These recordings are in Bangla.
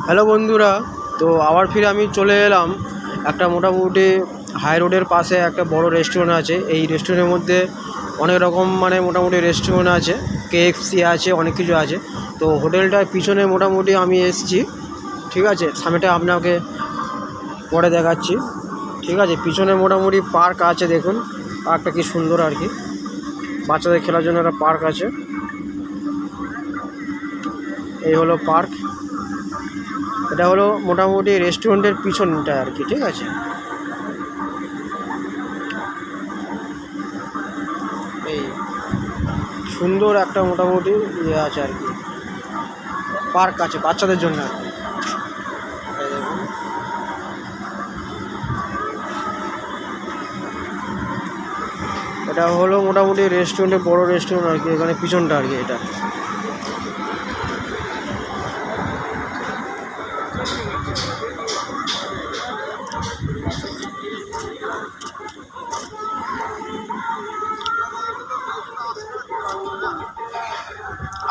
হ্যালো বন্ধুরা, তো আবার ফিরে আমি চলে এলাম একটা মোটামুটি হাই রোডের পাশে একটা বড় রেস্টুরেন্ট আছে। এই রেস্টুরেন্টের মধ্যে অনেক রকম মোটামুটি রেস্টুরেন্ট আছে, কেএফসি আছে, অনেক কিছু আছে। তো হোটেলটার পিছনে মোটামুটি আমি এসেছি, ঠিক আছে। সামনেটা আপনাকে পরে দেখাচ্ছি, ঠিক আছে। পিছনে মোটামুটি পার্ক আছে, দেখুন পার্কটা কি সুন্দর আর কি, বাচ্চাদের খেলার জন্য একটা পার্ক আছে। এই হলো পার্ক, এটা হলো মোটামুটি রেস্টুরেন্টের পিছনটা আর কি, ঠিক আছে। এই সুন্দর একটা মোটামুটি ইয়ে আছে আর কি, পার্ক আছে বাচ্চাদের জন্য আর কি। এটা হলো মোটামুটি রেস্টুরেন্টের বড় রেস্টুরেন্ট আর কি, এখানে পিছনটা আর কি এটা।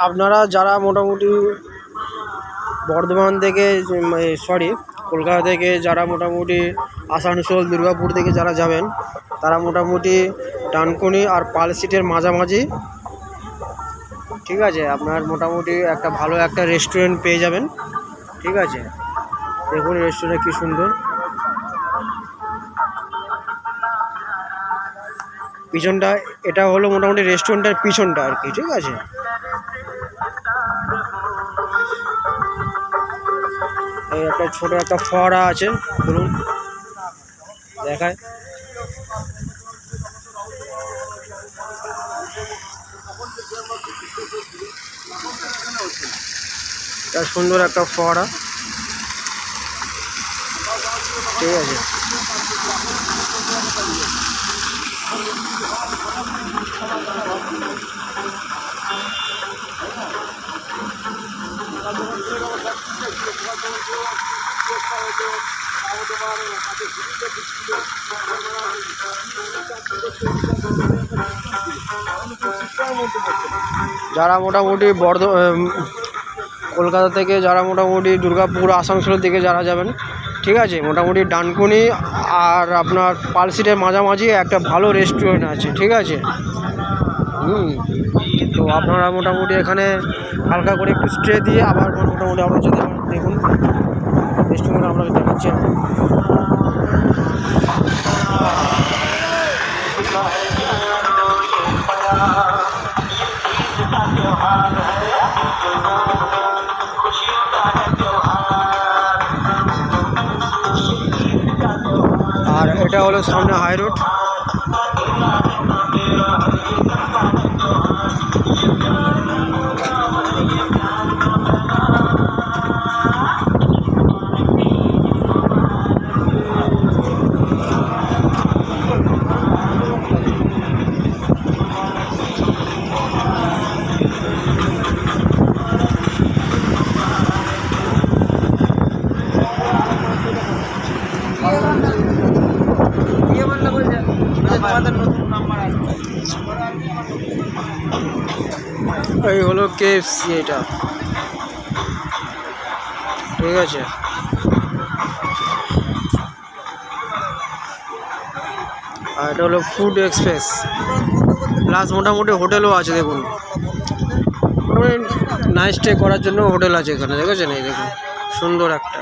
আপনারা যারা মোটামুটি বর্ধমান থেকে কলকাতা থেকে যারা মোটামুটি আসানসোল দুর্গাপুর থেকে যারা যাবেন, তারা মোটামুটি ডানকুনি আর পার্লসিটের মাঝামাঝি, ঠিক আছে, আপনার মোটামুটি একটা ভালো একটা রেস্টুরেন্ট পেয়ে যাবেন, ঠিক আছে। দেখুন রেস্টুরেন্ট কি সুন্দর, পিছনটা এটা হলো মোটামুটি রেস্টুরেন্টের পিছনটা আর কি, ঠিক আছে। এই একটা ছোট একটা ফোয়ারা আছে, বলুন দেখায়। এটা সুন্দর একটা ফোয়ারা, ঠিক আছে। যারা মোটামুটি কলকাতা থেকে যারা মোটামুটি দুর্গাপুর আসানসোলের দিকে যারা যাবেন, ঠিক আছে, মোটামুটি ডানকুনি আর আপনার পার্লসিটের মাঝামাঝি একটা ভালো রেস্টুরেন্ট আছে, ঠিক আছে। তো আপনারা মোটামুটি এখানে হালকা করে একটু স্টে দিয়ে আবার মোটামুটি আপনারা যেতে পারেন। দেখুন রেস্টুরেন্ট আপনাকে দেখাচ্ছি। আর এটা হলো সামনে হাই রোড। এই হলো কেএফসি, এটা ঠিক আছে। আর এটা হলো ফুড এক্সপ্রেস প্লাস মোটামুটি হোটেলও আছে, দেখুন নাইট স্টে করার জন্য হোটেল আছে এখানে, দেখেছেন। এই দেখুন সুন্দর একটা,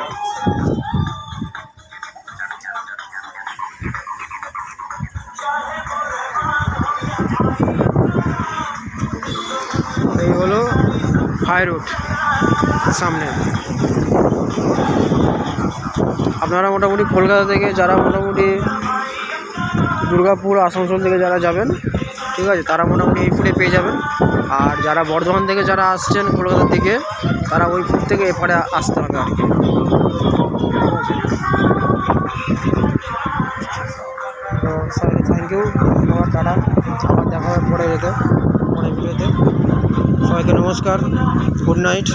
এই হলো হাই রোড সামনে। আপনারা মোটামুটি কলকাতা থেকে যারা মোটামুটি দুর্গাপুর আসানসোল থেকে যারা যাবেন, ঠিক আছে, তারা মোটামুটি এই ফুডে পেয়ে যাবেন। আর যারা বর্ধমান থেকে যারা আসছেন কলকাতার দিকে, তারা ওই ফুড থেকে এপারে আসতে হবে আর কি। তো থ্যাংক ইউ, ধন্যবাদ, টাটা, আবার দেখা হবে পরে ভিডিওতে। সবাইকে নমস্কার, গুড নাইট।